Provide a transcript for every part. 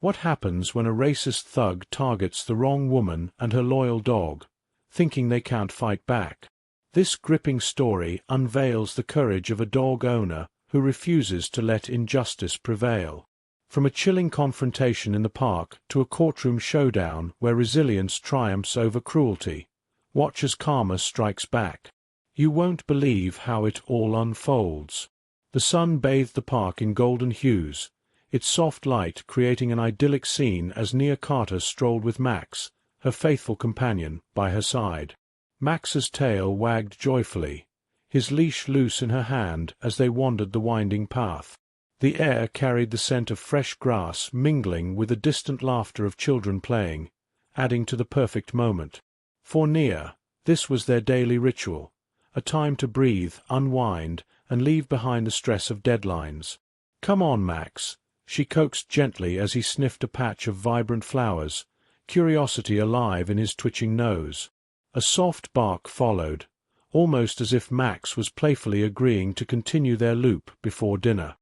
What happens when a racist thug targets the wrong woman and her loyal dog, thinking they can't fight back? This gripping story unveils the courage of a dog owner who refuses to let injustice prevail. From a chilling confrontation in the park to a courtroom showdown where resilience triumphs over cruelty, watch as karma strikes back. You won't believe how it all unfolds. The sun bathed the park in golden hues, its soft light creating an idyllic scene as Nia Carter strolled with Max, her faithful companion, by her side. Max's tail wagged joyfully, his leash loose in her hand as they wandered the winding path. The air carried the scent of fresh grass mingling with the distant laughter of children playing, adding to the perfect moment. For Nia, this was their daily ritual, a time to breathe, unwind, and leave behind the stress of deadlines. "Come on, Max," she coaxed gently as he sniffed a patch of vibrant flowers, curiosity alive in his twitching nose. A soft bark followed, almost as if Max was playfully agreeing to continue their loop before dinner.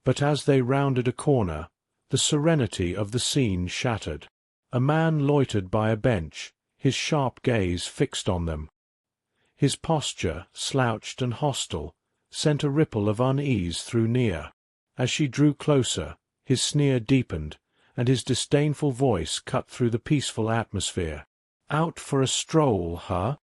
But as they rounded a corner, the serenity of the scene shattered. A man loitered by a bench, his sharp gaze fixed on them. His posture, slouched and hostile, sent a ripple of unease through Nia. As she drew closer, his sneer deepened, and his disdainful voice cut through the peaceful atmosphere. "Out for a stroll, huh?"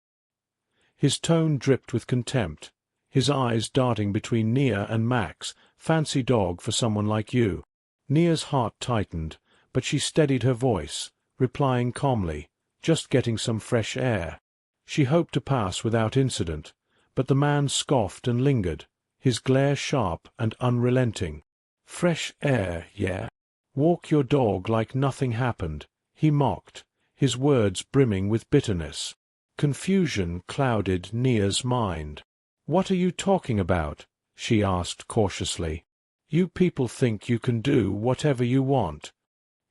His tone dripped with contempt, his eyes darting between Nia and Max. "Fancy dog for someone like you." Nia's heart tightened, but she steadied her voice, replying calmly, "Just getting some fresh air." She hoped to pass without incident, but the man scoffed and lingered, his glare sharp and unrelenting. "Fresh air, yeah? Walk your dog like nothing happened," he mocked, his words brimming with bitterness. Confusion clouded Nia's mind. "What are you talking about?" she asked cautiously. "You people think you can do whatever you want."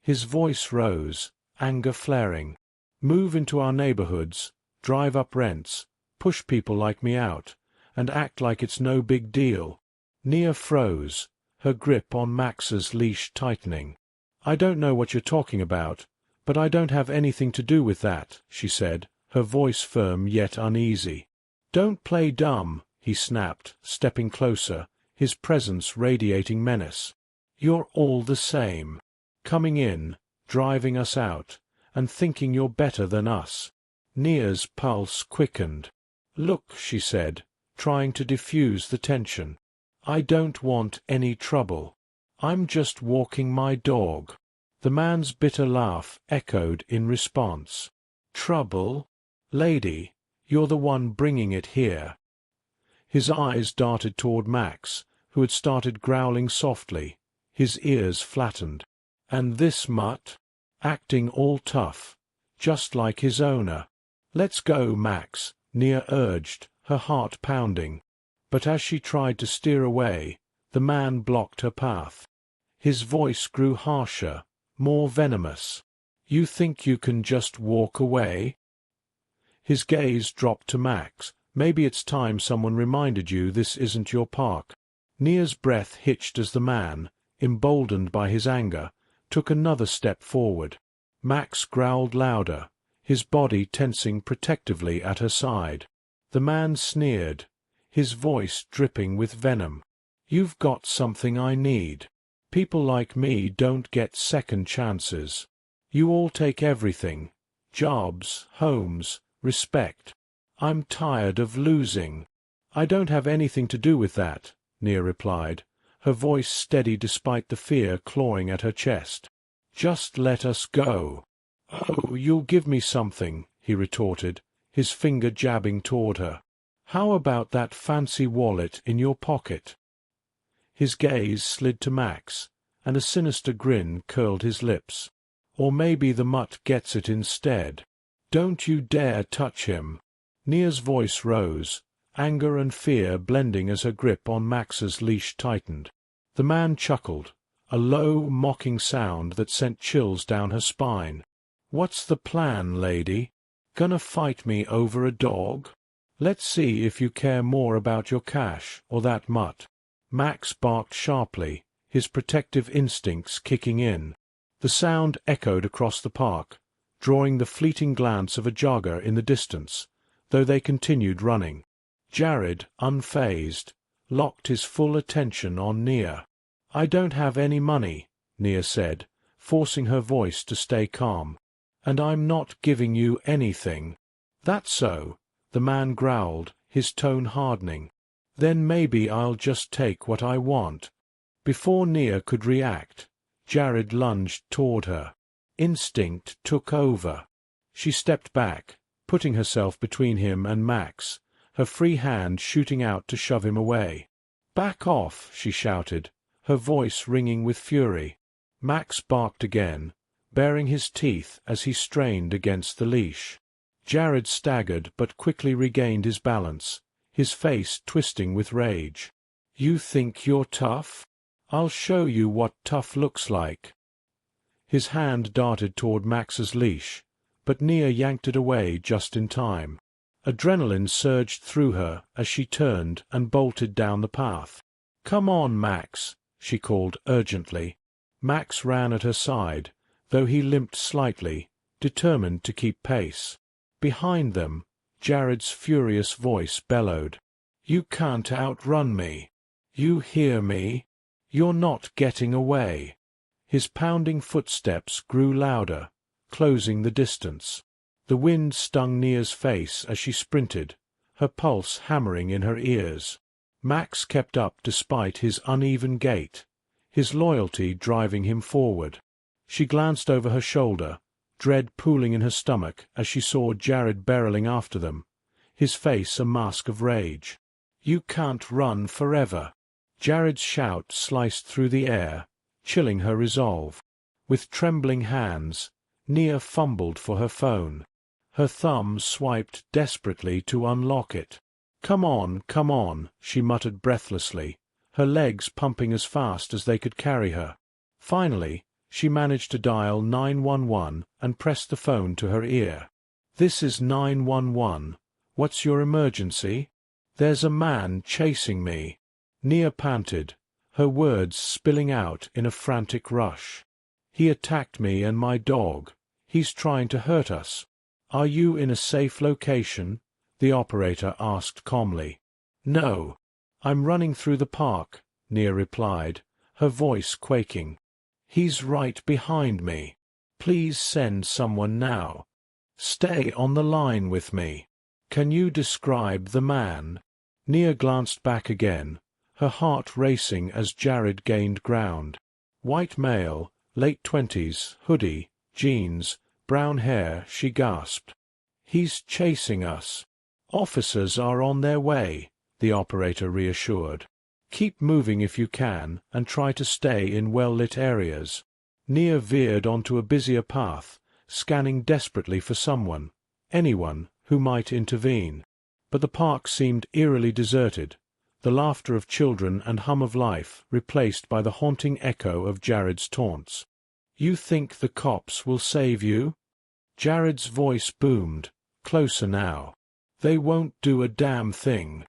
His voice rose, anger flaring. "Move into our neighborhoods, drive up rents, push people like me out, and act like it's no big deal." Nia froze, her grip on Max's leash tightening. "I don't know what you're talking about, but I don't have anything to do with that," she said, her voice firm yet uneasy. "Don't play dumb," he snapped, stepping closer, his presence radiating menace. "You're all the same. Coming in, driving us out, and thinking you're better than us." Nia's pulse quickened. "Look," she said, trying to diffuse the tension. "I don't want any trouble. I'm just walking my dog." The man's bitter laugh echoed in response. "Trouble? Lady, you're the one bringing it here." His eyes darted toward Max, who had started growling softly, his ears flattened. "And this mutt? Acting all tough, just like his owner." "Let's go, Max," Nia urged, her heart pounding. But as she tried to steer away, the man blocked her path. His voice grew harsher, more venomous. "You think you can just walk away?" His gaze dropped to Max. "Maybe it's time someone reminded you this isn't your park." Nia's breath hitched as the man, emboldened by his anger, took another step forward. Max growled louder, his body tensing protectively at her side. The man sneered, his voice dripping with venom. "You've got something I need. People like me don't get second chances. You all take everything. Jobs, homes, respect. I'm tired of losing." "I don't have anything to do with that," Nia replied, her voice steady despite the fear clawing at her chest. "Just let us go." "Oh, you'll give me something," he retorted, his finger jabbing toward her. "How about that fancy wallet in your pocket?" His gaze slid to Max, and a sinister grin curled his lips. "Or maybe the mutt gets it instead." "Don't you dare touch him." Nia's voice rose, anger and fear blending as her grip on Max's leash tightened. The man chuckled, a low, mocking sound that sent chills down her spine. "What's the plan, lady? Gonna fight me over a dog? Let's see if you care more about your cash or that mutt." Max barked sharply, his protective instincts kicking in. The sound echoed across the park, drawing the fleeting glance of a jogger in the distance, though they continued running. Jared, unfazed, locked his full attention on Nia. "I don't have any money," Nia said, forcing her voice to stay calm. "And I'm not giving you anything." "That's so," the man growled, his tone hardening. "Then maybe I'll just take what I want." Before Nia could react, Jared lunged toward her. Instinct took over. She stepped back, putting herself between him and Max, her free hand shooting out to shove him away. "Back off," she shouted, her voice ringing with fury. Max barked again, baring his teeth as he strained against the leash. Jared staggered but quickly regained his balance, his face twisting with rage. "You think you're tough? I'll show you what tough looks like." His hand darted toward Max's leash, but Nia yanked it away just in time. Adrenaline surged through her as she turned and bolted down the path. "Come on, Max," she called urgently. Max ran at her side, though he limped slightly, determined to keep pace. Behind them, Jared's furious voice bellowed. "You can't outrun me. You hear me? You're not getting away." His pounding footsteps grew louder, closing the distance. The wind stung Nia's face as she sprinted, her pulse hammering in her ears. Max kept up despite his uneven gait, his loyalty driving him forward. She glanced over her shoulder, dread pooling in her stomach as she saw Jared barreling after them, his face a mask of rage. "You can't run forever." Jared's shout sliced through the air, chilling her resolve. With trembling hands, Nia fumbled for her phone. Her thumb swiped desperately to unlock it. Come on," she muttered breathlessly, her legs pumping as fast as they could carry her. Finally, she managed to dial 911 and pressed the phone to her ear. "This is 911. What's your emergency?" "There's a man chasing me." Nia panted, her words spilling out in a frantic rush. "He attacked me and my dog. He's trying to hurt us." "Are you in a safe location?" the operator asked calmly. "No. I'm running through the park," Nia replied, her voice quaking. "He's right behind me. Please send someone now. Stay on the line with me." "Can you describe the man?" Nia glanced back again, her heart racing as Jared gained ground. "White male, late 20s, hoodie, jeans, brown hair," she gasped. "He's chasing us." "Officers are on their way," the operator reassured. "Keep moving if you can, and try to stay in well-lit areas." Nia veered onto a busier path, scanning desperately for someone, anyone, who might intervene. But the park seemed eerily deserted, the laughter of children and hum of life replaced by the haunting echo of Jared's taunts. "You think the cops will save you?" Jared's voice boomed, closer now. "They won't do a damn thing."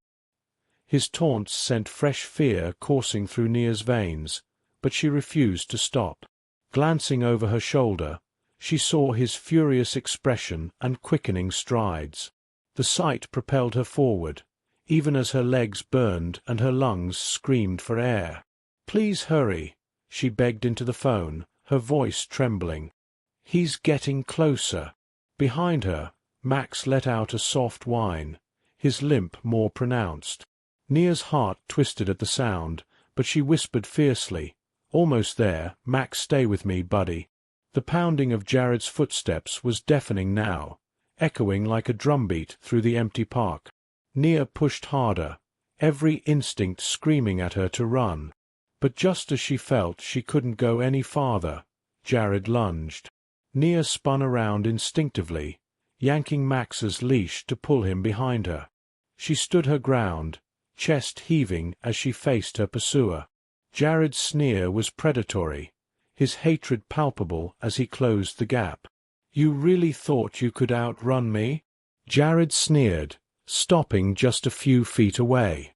His taunts sent fresh fear coursing through Nia's veins, but she refused to stop. Glancing over her shoulder, she saw his furious expression and quickening strides. The sight propelled her forward, even as her legs burned and her lungs screamed for air. "Please hurry," she begged into the phone, her voice trembling. "He's getting closer." Behind her, Max let out a soft whine, his limp more pronounced. Nia's heart twisted at the sound, but she whispered fiercely, "Almost there, Max, stay with me, buddy." The pounding of Jared's footsteps was deafening now, echoing like a drumbeat through the empty park. Nia pushed harder, every instinct screaming at her to run. But just as she felt she couldn't go any farther, Jared lunged. Nia spun around instinctively, yanking Max's leash to pull him behind her. She stood her ground, chest heaving as she faced her pursuer. Jared's sneer was predatory, his hatred palpable as he closed the gap. "You really thought you could outrun me?" Jared sneered, stopping just a few feet away.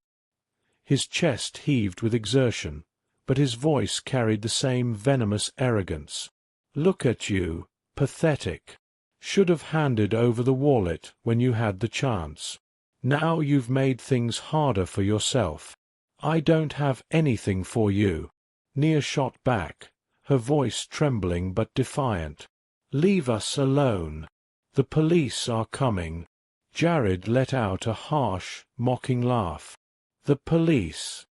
His chest heaved with exertion, but his voice carried the same venomous arrogance. Look at you, pathetic. Should have handed over the wallet when you had the chance. Now you've made things harder for yourself. I don't have anything for you. Nia shot back, her voice trembling but defiant. Leave us alone. The police are coming. Jared let out a harsh, mocking laugh. The police.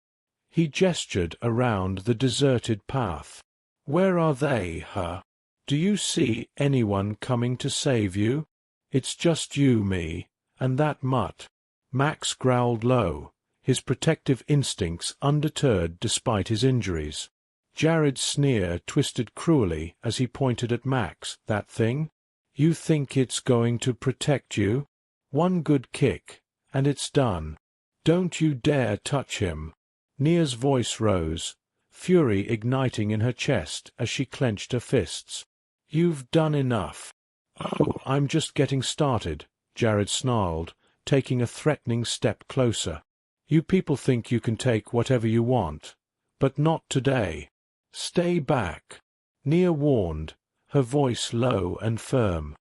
He gestured around the deserted path. Where are they, huh? Do you see anyone coming to save you? It's just you, me, and that mutt. Max growled low, his protective instincts undeterred despite his injuries. Jared's sneer twisted cruelly as he pointed at Max. That thing? You think it's going to protect you? One good kick, and it's done. Don't you dare touch him. Nia's voice rose, fury igniting in her chest as she clenched her fists. You've done enough. Oh, I'm just getting started, Jared snarled, taking a threatening step closer. You people think you can take whatever you want, but not today. Stay back. Nia warned, her voice low and firm.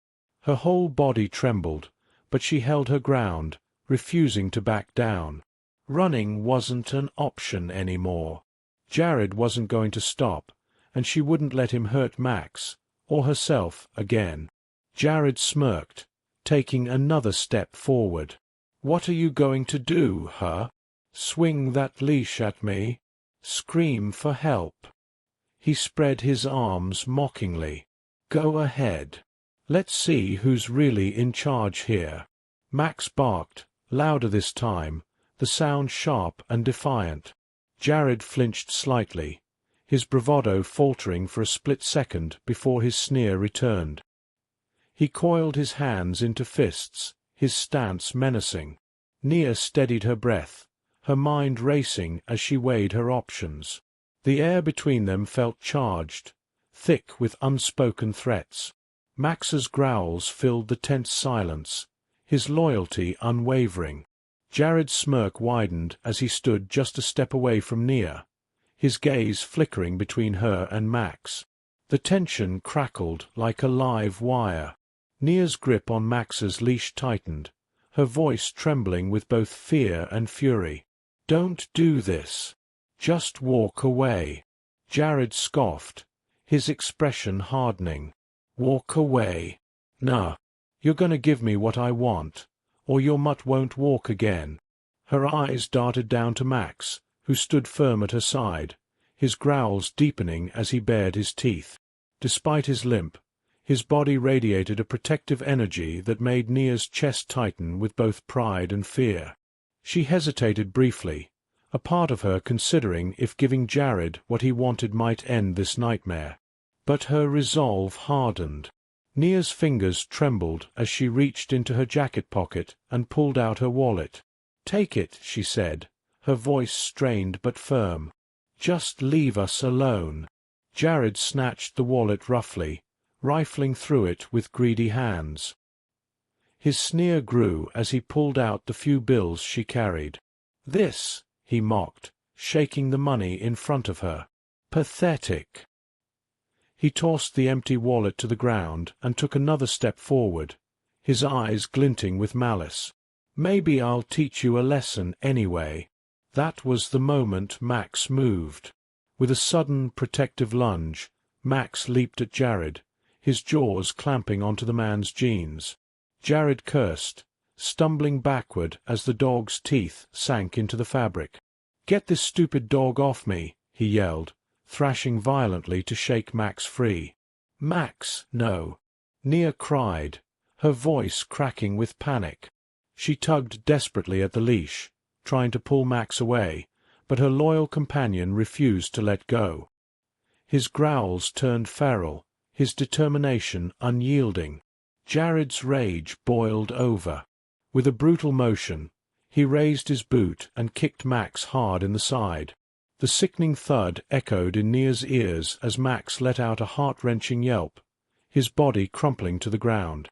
Her whole body trembled, but she held her ground, refusing to back down. Running wasn't an option anymore. Jared wasn't going to stop, and she wouldn't let him hurt Max, or herself, again. Jared smirked, taking another step forward. What are you going to do, huh? Swing that leash at me? Scream for help? He spread his arms mockingly. Go ahead. Let's see who's really in charge here. Max barked, louder this time, the sound sharp and defiant. Jared flinched slightly, his bravado faltering for a split second before his sneer returned. He coiled his hands into fists, his stance menacing. Nia steadied her breath, her mind racing as she weighed her options. The air between them felt charged, thick with unspoken threats. Max's growls filled the tense silence, his loyalty unwavering. Jared's smirk widened as he stood just a step away from Nia, his gaze flickering between her and Max. The tension crackled like a live wire. Nia's grip on Max's leash tightened, her voice trembling with both fear and fury. Don't do this. Just walk away. Jared scoffed, his expression hardening. Walk away. Nah. You're gonna give me what I want, or your mutt won't walk again. Her eyes darted down to Max, who stood firm at her side, his growls deepening as he bared his teeth. Despite his limp, his body radiated a protective energy that made Nia's chest tighten with both pride and fear. She hesitated briefly, a part of her considering if giving Jared what he wanted might end this nightmare. But her resolve hardened. Nia's fingers trembled as she reached into her jacket pocket and pulled out her wallet. Take it, she said, her voice strained but firm. Just leave us alone. Jared snatched the wallet roughly, rifling through it with greedy hands. His sneer grew as he pulled out the few bills she carried. This, he mocked, shaking the money in front of her. Pathetic. He tossed the empty wallet to the ground and took another step forward, his eyes glinting with malice. Maybe I'll teach you a lesson anyway. That was the moment Max moved. With a sudden protective lunge, Max leaped at Jared, his jaws clamping onto the man's jeans. Jared cursed, stumbling backward as the dog's teeth sank into the fabric. Get this stupid dog off me, he yelled, thrashing violently to shake Max free. Max, no. Nia cried, her voice cracking with panic. She tugged desperately at the leash, trying to pull Max away, but her loyal companion refused to let go. His growls turned feral, his determination unyielding. Jared's rage boiled over. With a brutal motion, he raised his boot and kicked Max hard in the side. The sickening thud echoed in Nia's ears as Max let out a heart-wrenching yelp, his body crumpling to the ground.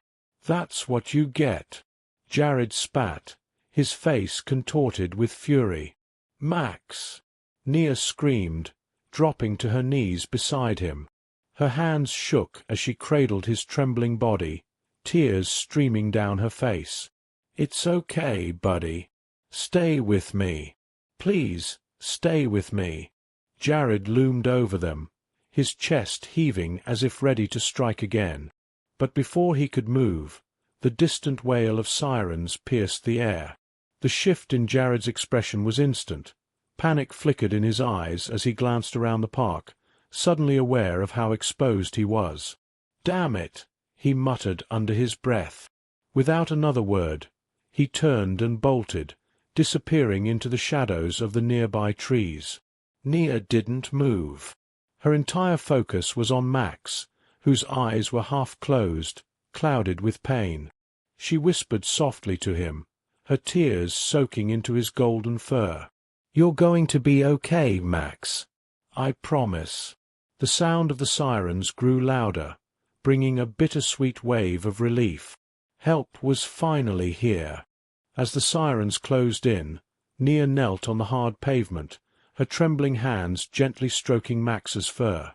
That's what you get. Jared spat, his face contorted with fury. Max! Nia screamed, dropping to her knees beside him. Her hands shook as she cradled his trembling body, tears streaming down her face. "It's okay, buddy. Stay with me. Please, stay with me." Jared loomed over them, his chest heaving as if ready to strike again. But before he could move, the distant wail of sirens pierced the air. The shift in Jared's expression was instant. Panic flickered in his eyes as he glanced around the park, suddenly aware of how exposed he was. "Damn it!" he muttered under his breath. Without another word, he turned and bolted, disappearing into the shadows of the nearby trees. Nia didn't move. Her entire focus was on Max, whose eyes were half closed, clouded with pain. She whispered softly to him, her tears soaking into his golden fur. "You're going to be okay, Max. I promise." The sound of the sirens grew louder, bringing a bittersweet wave of relief. Help was finally here. As the sirens closed in, Nia knelt on the hard pavement, her trembling hands gently stroking Max's fur.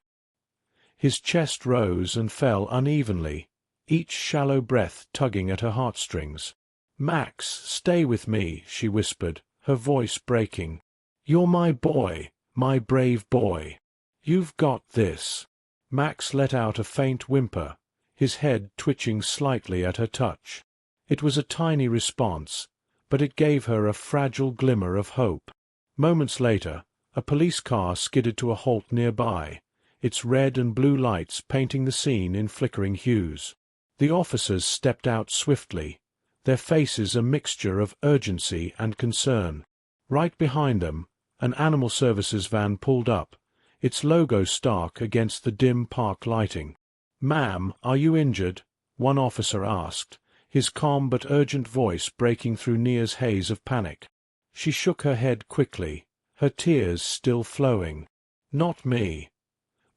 His chest rose and fell unevenly, each shallow breath tugging at her heartstrings. "Max, stay with me," she whispered, her voice breaking. "You're my boy, my brave boy. You've got this." Max let out a faint whimper, his head twitching slightly at her touch. It was a tiny response, but it gave her a fragile glimmer of hope. Moments later, a police car skidded to a halt nearby, its red and blue lights painting the scene in flickering hues. The officers stepped out swiftly, their faces a mixture of urgency and concern. Right behind them, an animal services van pulled up, its logo stark against the dim park lighting. "Ma'am, are you injured?" one officer asked, his calm but urgent voice breaking through Nia's haze of panic. She shook her head quickly, her tears still flowing. "Not me.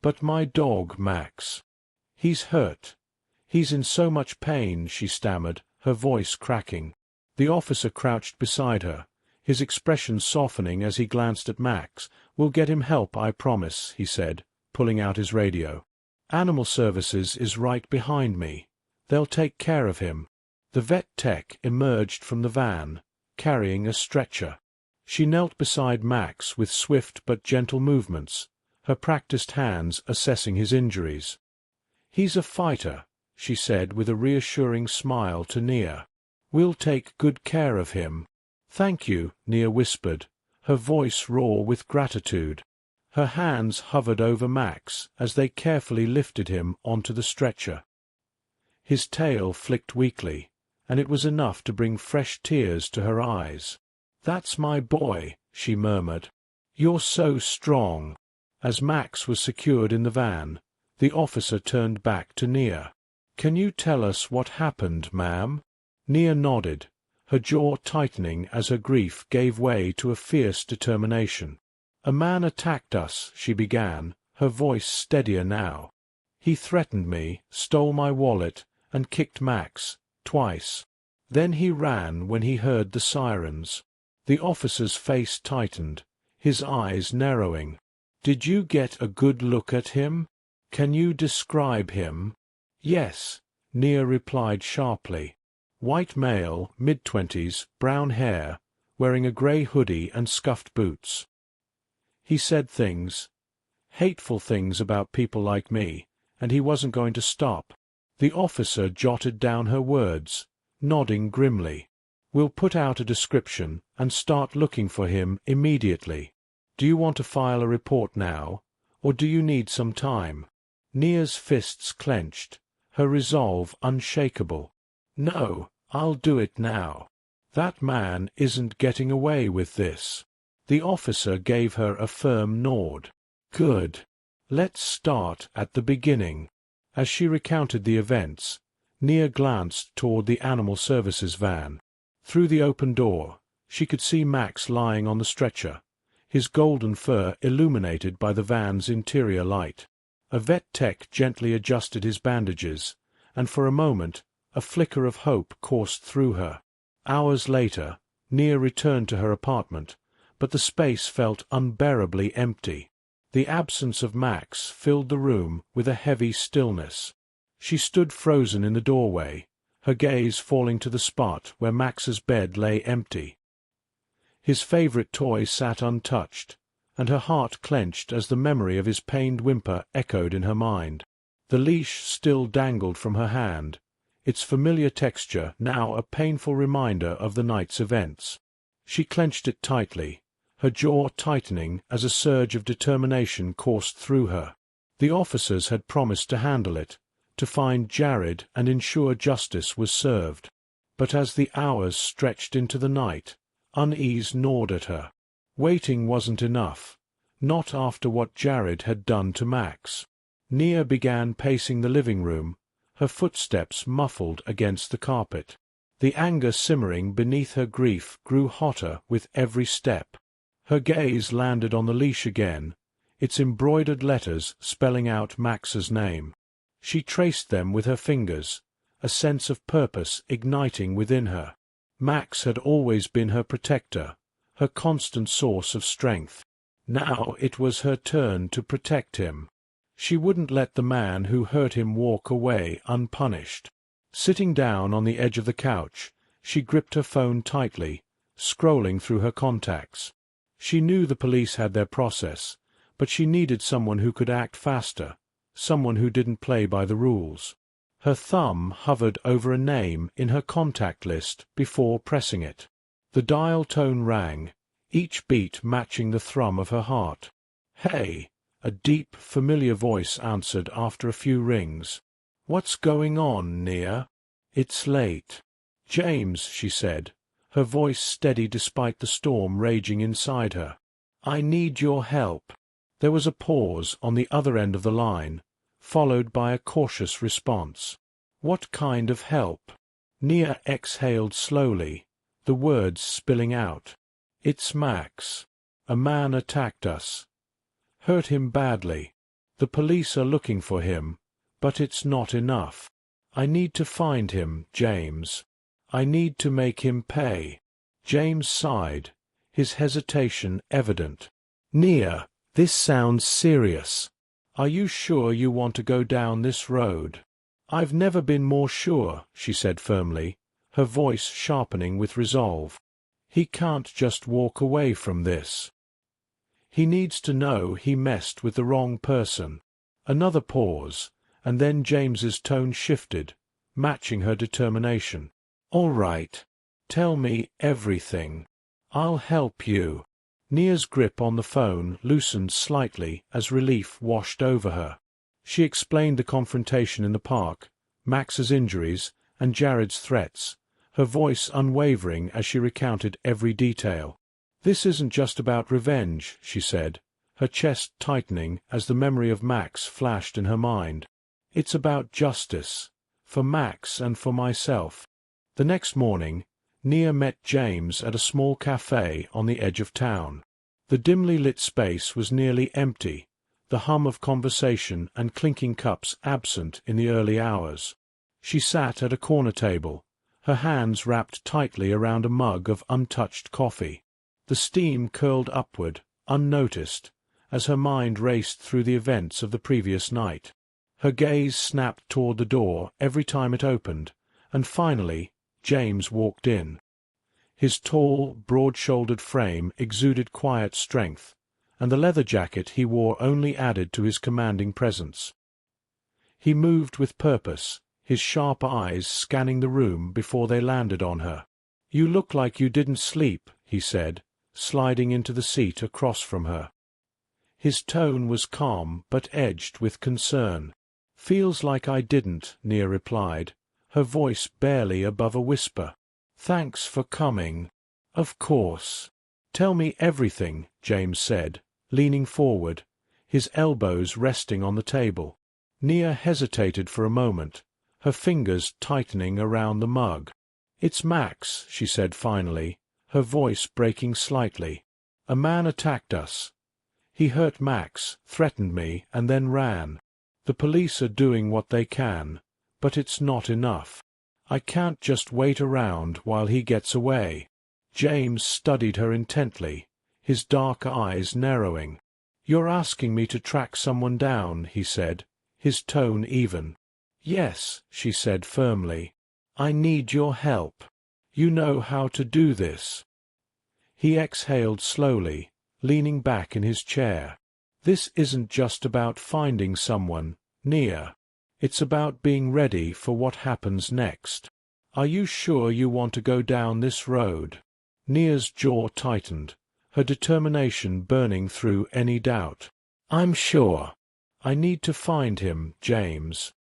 But my dog, Max. He's hurt. He's in so much pain," she stammered, her voice cracking. The officer crouched beside her, his expression softening as he glanced at Max. "We'll get him help, I promise," he said, pulling out his radio. "Animal Services is right behind me. They'll take care of him." The vet tech emerged from the van, carrying a stretcher. She knelt beside Max with swift but gentle movements, her practiced hands assessing his injuries. "He's a fighter," she said with a reassuring smile to Nia. "We'll take good care of him." "Thank you," Nia whispered, her voice raw with gratitude. Her hands hovered over Max as they carefully lifted him onto the stretcher. His tail flicked weakly, and it was enough to bring fresh tears to her eyes. "That's my boy," she murmured. "You're so strong." As Max was secured in the van, the officer turned back to Nia. "Can you tell us what happened, ma'am?" Nia nodded, her jaw tightening as her grief gave way to a fierce determination. "A man attacked us," she began, her voice steadier now. "He threatened me, stole my wallet, and kicked Max, twice. Then he ran when he heard the sirens." The officer's face tightened, his eyes narrowing. "Did you get a good look at him? Can you describe him?" "Yes," Nia replied sharply. White male, mid-twenties, brown hair, wearing a grey hoodie and scuffed boots. "He said things, hateful things about people like me, and he wasn't going to stop." The officer jotted down her words, nodding grimly. "We'll put out a description and start looking for him immediately. Do you want to file a report now, or do you need some time?" Nia's fists clenched, her resolve unshakable. "No, I'll do it now. That man isn't getting away with this." The officer gave her a firm nod. "Good. Let's start at the beginning." As she recounted the events, Nia glanced toward the Animal Services van. Through the open door, she could see Max lying on the stretcher, his golden fur illuminated by the van's interior light. A vet tech gently adjusted his bandages, and for a moment a flicker of hope coursed through her. Hours later, Nia returned to her apartment, but the space felt unbearably empty. The absence of Max filled the room with a heavy stillness. She stood frozen in the doorway, her gaze falling to the spot where Max's bed lay empty. His favorite toy sat untouched, and her heart clenched as the memory of his pained whimper echoed in her mind. The leash still dangled from her hand, its familiar texture now a painful reminder of the night's events. She clenched it tightly, her jaw tightening as a surge of determination coursed through her. The officers had promised to handle it, to find Jared and ensure justice was served. But as the hours stretched into the night, unease gnawed at her. Waiting wasn't enough, not after what Jared had done to Max. Nia began pacing the living room, her footsteps muffled against the carpet. The anger simmering beneath her grief grew hotter with every step. Her gaze landed on the leash again, its embroidered letters spelling out Max's name. She traced them with her fingers, a sense of purpose igniting within her. Max had always been her protector, her constant source of strength. Now it was her turn to protect him. She wouldn't let the man who hurt him walk away unpunished. Sitting down on the edge of the couch, she gripped her phone tightly, scrolling through her contacts. She knew the police had their process, but she needed someone who could act faster, someone who didn't play by the rules. Her thumb hovered over a name in her contact list before pressing it. The dial tone rang, each beat matching the thrum of her heart. "Hey," a deep, familiar voice answered after a few rings. "What's going on, Nia?" "It's late." "James," she said, her voice steady despite the storm raging inside her. "I need your help." There was a pause on the other end of the line, followed by a cautious response. "What kind of help?" Nia exhaled slowly, the words spilling out. "It's Max. A man attacked us. Hurt him badly. The police are looking for him, but it's not enough. I need to find him, James. I need to make him pay." James sighed, his hesitation evident. "Nia, this sounds serious. Are you sure you want to go down this road?" "I've never been more sure," she said firmly, her voice sharpening with resolve. "He can't just walk away from this. He needs to know he messed with the wrong person." Another pause, and then James's tone shifted, matching her determination. "All right. Tell me everything. I'll help you." Nia's grip on the phone loosened slightly as relief washed over her. She explained the confrontation in the park, Max's injuries, and Jared's threats, her voice unwavering as she recounted every detail. "This isn't just about revenge," she said, her chest tightening as the memory of Max flashed in her mind. "It's about justice, for Max and for myself." The next morning, Nia met James at a small cafe on the edge of town. The dimly lit space was nearly empty, the hum of conversation and clinking cups absent in the early hours. She sat at a corner table, her hands wrapped tightly around a mug of untouched coffee. The steam curled upward, unnoticed, as her mind raced through the events of the previous night. Her gaze snapped toward the door every time it opened, and finally James walked in. His tall, broad-shouldered frame exuded quiet strength, and the leather jacket he wore only added to his commanding presence. He moved with purpose, his sharp eyes scanning the room before they landed on her. "You look like you didn't sleep," he said, sliding into the seat across from her. His tone was calm but edged with concern. "Feels like I didn't," Nia replied, her voice barely above a whisper. "Thanks for coming." "Of course. Tell me everything," James said, leaning forward, his elbows resting on the table. Nia hesitated for a moment, her fingers tightening around the mug. "It's Max," she said finally, her voice breaking slightly. "A man attacked us. He hurt Max, threatened me, and then ran. The police are doing what they can, but it's not enough. I can't just wait around while he gets away." James studied her intently, his dark eyes narrowing. "You're asking me to track someone down," he said, his tone even. "Yes," she said firmly. "I need your help. You know how to do this." He exhaled slowly, leaning back in his chair. "This isn't just about finding someone, Nia. It's about being ready for what happens next. Are you sure you want to go down this road?" Nia's jaw tightened, her determination burning through any doubt. "I'm sure. I need to find him, James.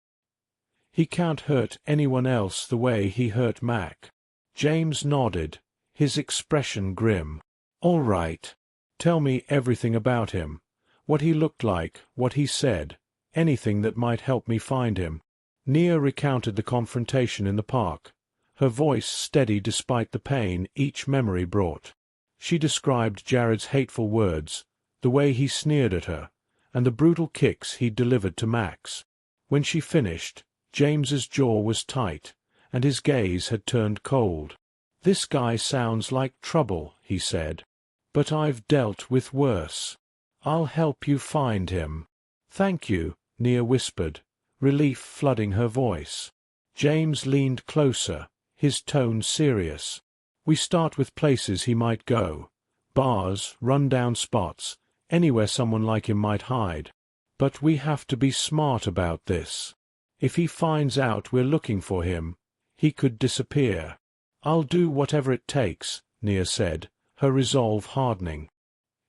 He can't hurt anyone else the way he hurt Mac." James nodded, his expression grim. "All right. Tell me everything about him. What he looked like, what he said, anything that might help me find him." Nia recounted the confrontation in the park, her voice steady despite the pain each memory brought. She described Jared's hateful words, the way he sneered at her, and the brutal kicks he'd delivered to Max. When she finished, James's jaw was tight, and his gaze had turned cold. "This guy sounds like trouble," he said. "But I've dealt with worse. I'll help you find him." "Thank you," Nia whispered, relief flooding her voice. James leaned closer, his tone serious. "We start with places he might go. Bars, run-down spots, anywhere someone like him might hide. But we have to be smart about this. If he finds out we're looking for him, he could disappear." "I'll do whatever it takes," Nia said, her resolve hardening.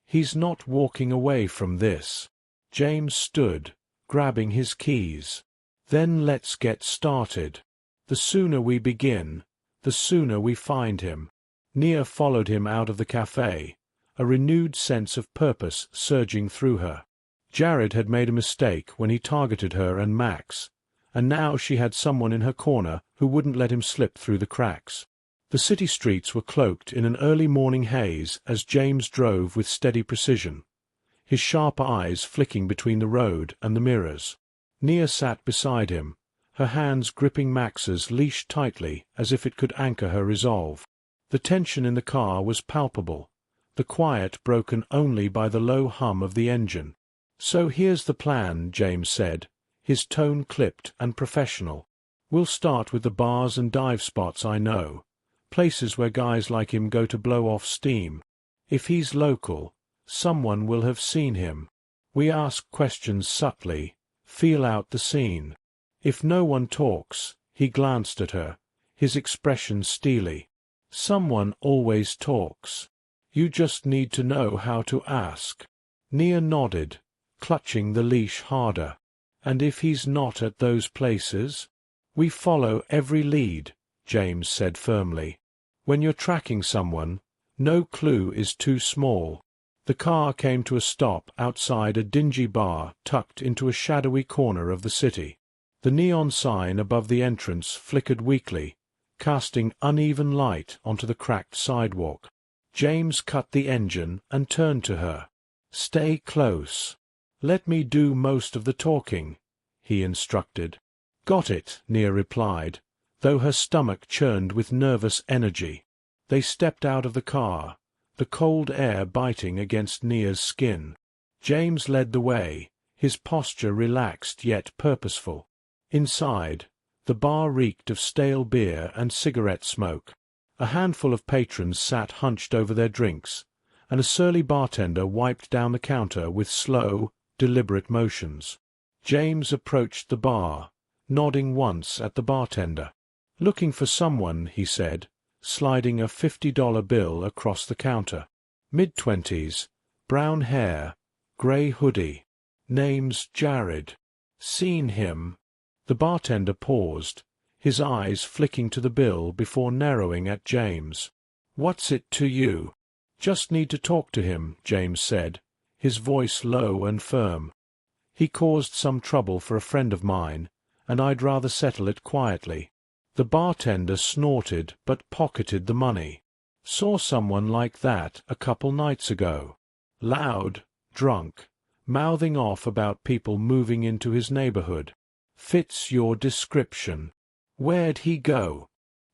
"He's not walking away from this." James stood, grabbing his keys. "Then let's get started. The sooner we begin, the sooner we find him." Nia followed him out of the cafe, a renewed sense of purpose surging through her. Jared had made a mistake when he targeted her and Max, and now she had someone in her corner who wouldn't let him slip through the cracks. The city streets were cloaked in an early morning haze as James drove with steady precision, his sharp eyes flicking between the road and the mirrors. Nia sat beside him, her hands gripping Max's leash tightly as if it could anchor her resolve. The tension in the car was palpable, the quiet broken only by the low hum of the engine. "So here's the plan," James said, his tone clipped and professional. "We'll start with the bars and dive spots I know, places where guys like him go to blow off steam. If he's local, someone will have seen him. We ask questions subtly, feel out the scene. If no one talks," he glanced at her, his expression steely. "Someone always talks. You just need to know how to ask." Nia nodded, clutching the leash harder. "And if he's not at those places?" "We follow every lead," James said firmly. "When you're tracking someone, no clue is too small." The car came to a stop outside a dingy bar tucked into a shadowy corner of the city. The neon sign above the entrance flickered weakly, casting uneven light onto the cracked sidewalk. James cut the engine and turned to her. "Stay close. Let me do most of the talking," he instructed. "Got it," Nia replied, though her stomach churned with nervous energy. They stepped out of the car, the cold air biting against Nia's skin. James led the way, his posture relaxed yet purposeful. Inside, the bar reeked of stale beer and cigarette smoke. A handful of patrons sat hunched over their drinks, and a surly bartender wiped down the counter with slow, deliberate motions. James approached the bar, nodding once at the bartender. "Looking for someone," he said, sliding a $50 bill across the counter. "Mid-20s, brown hair, grey hoodie. Name's Jared. Seen him?" The bartender paused, his eyes flicking to the bill before narrowing at James. "What's it to you?" "Just need to talk to him," James said, his voice low and firm. "He caused some trouble for a friend of mine, and I'd rather settle it quietly." The bartender snorted but pocketed the money. "Saw someone like that a couple nights ago. Loud, drunk, mouthing off about people moving into his neighborhood. Fits your description. Where'd he go?"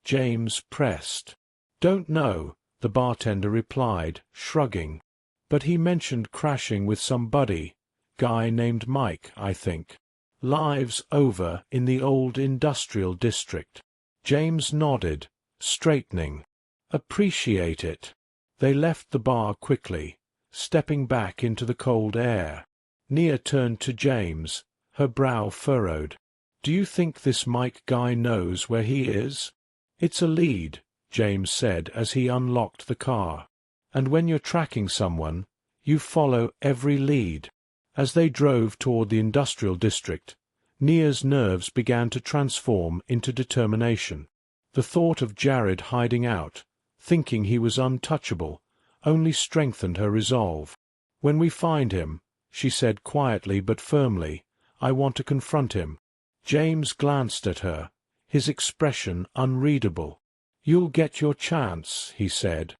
James pressed. "Don't know," the bartender replied, shrugging. But he mentioned crashing with somebody, guy named Mike, I think. Lives over in the old industrial district. James nodded, straightening. Appreciate it. They left the bar quickly, stepping back into the cold air. Nia turned to James, her brow furrowed. Do you think this Mike guy knows where he is? It's a lead, James said as he unlocked the car. And when you're tracking someone, you follow every lead. As they drove toward the industrial district, Nia's nerves began to transform into determination. The thought of Jared hiding out, thinking he was untouchable, only strengthened her resolve. When we find him, she said quietly but firmly, I want to confront him. James glanced at her, his expression unreadable. You'll get your chance, he said.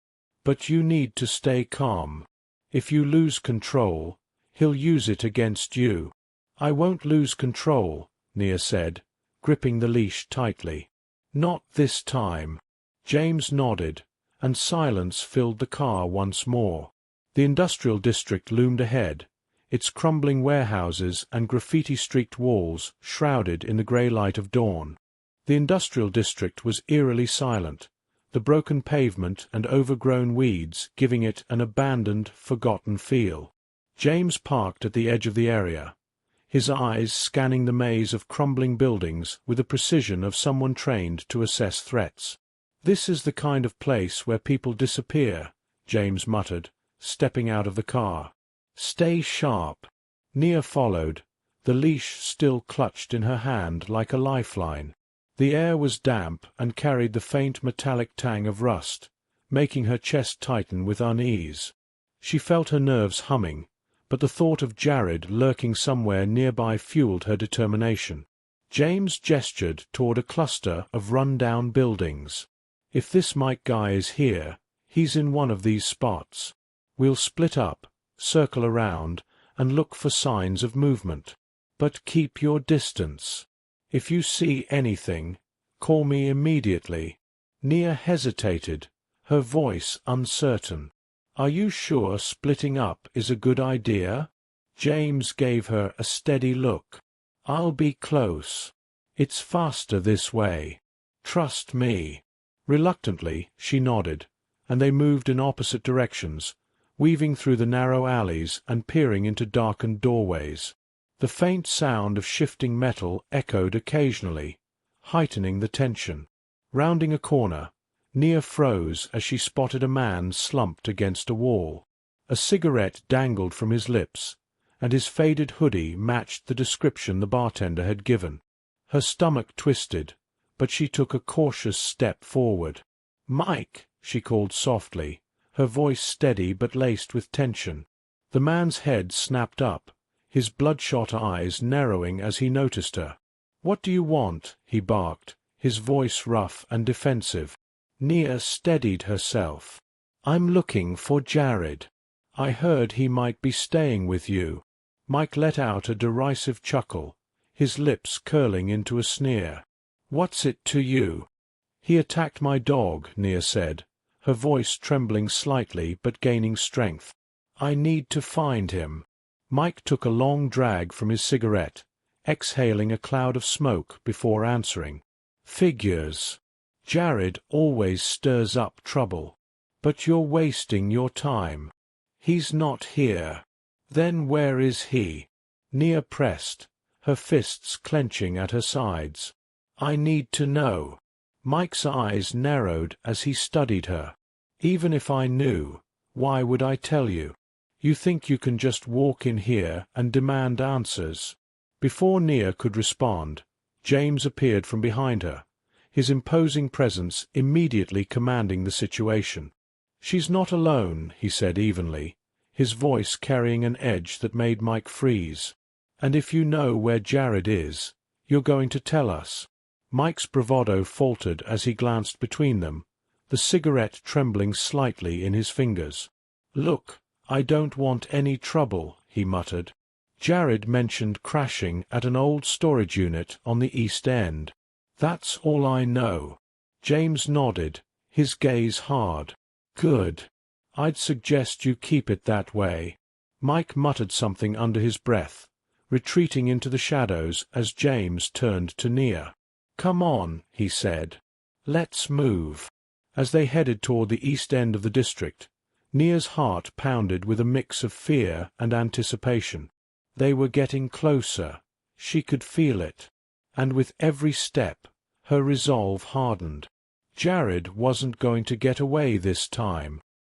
But you need to stay calm. If you lose control, he'll use it against you. I won't lose control, Nia said, gripping the leash tightly. Not this time. James nodded, and silence filled the car once more. The industrial district loomed ahead, its crumbling warehouses and graffiti-streaked walls shrouded in the grey light of dawn. The industrial district was eerily silent, the broken pavement and overgrown weeds giving it an abandoned, forgotten feel. James parked at the edge of the area, his eyes scanning the maze of crumbling buildings with the precision of someone trained to assess threats. This is the kind of place where people disappear, James muttered, stepping out of the car. Stay sharp. Nia followed, the leash still clutched in her hand like a lifeline. The air was damp and carried the faint metallic tang of rust, making her chest tighten with unease. She felt her nerves humming, but the thought of Jared lurking somewhere nearby fueled her determination. James gestured toward a cluster of run-down buildings. If this Mike guy is here, he's in one of these spots. We'll split up, circle around, and look for signs of movement. But keep your distance. If you see anything, call me immediately. Nia hesitated, her voice uncertain. Are you sure splitting up is a good idea? James gave her a steady look. I'll be close. It's faster this way. Trust me. Reluctantly, she nodded, and they moved in opposite directions, weaving through the narrow alleys and peering into darkened doorways. The faint sound of shifting metal echoed occasionally, heightening the tension. Rounding a corner, Nia froze as she spotted a man slumped against a wall. A cigarette dangled from his lips, and his faded hoodie matched the description the bartender had given. Her stomach twisted, but she took a cautious step forward. "Mike!" she called softly, her voice steady but laced with tension. The man's head snapped up, his bloodshot eyes narrowing as he noticed her. "What do you want?" he barked, his voice rough and defensive. Nia steadied herself. "I'm looking for Jared. I heard he might be staying with you." Mike let out a derisive chuckle, his lips curling into a sneer. "What's it to you?" "He attacked my dog," Nia said, her voice trembling slightly but gaining strength. "I need to find him." Mike took a long drag from his cigarette, exhaling a cloud of smoke before answering. "Figures. Jared always stirs up trouble. But you're wasting your time. He's not here." "Then where is he?" Nia pressed, her fists clenching at her sides. "I need to know." Mike's eyes narrowed as he studied her. "Even if I knew, why would I tell you? You think you can just walk in here and demand answers?" Before Nia could respond, James appeared from behind her, his imposing presence immediately commanding the situation. "She's not alone," he said evenly, his voice carrying an edge that made Mike freeze. "And if you know where Jared is, you're going to tell us." Mike's bravado faltered as he glanced between them, the cigarette trembling slightly in his fingers. "Look, I don't want any trouble," he muttered. "Jared mentioned crashing at an old storage unit on the East End. That's all I know." James nodded, his gaze hard. "Good. I'd suggest you keep it that way. Mike muttered something under his breath, retreating into the shadows as James turned to Nia. Come on, he said. Let's move. As they headed toward the east end of the district, Nia's heart pounded with a mix of fear and anticipation. They were getting closer. She could feel it. And with every step, her resolve hardened. Jared wasn't going to get away this time.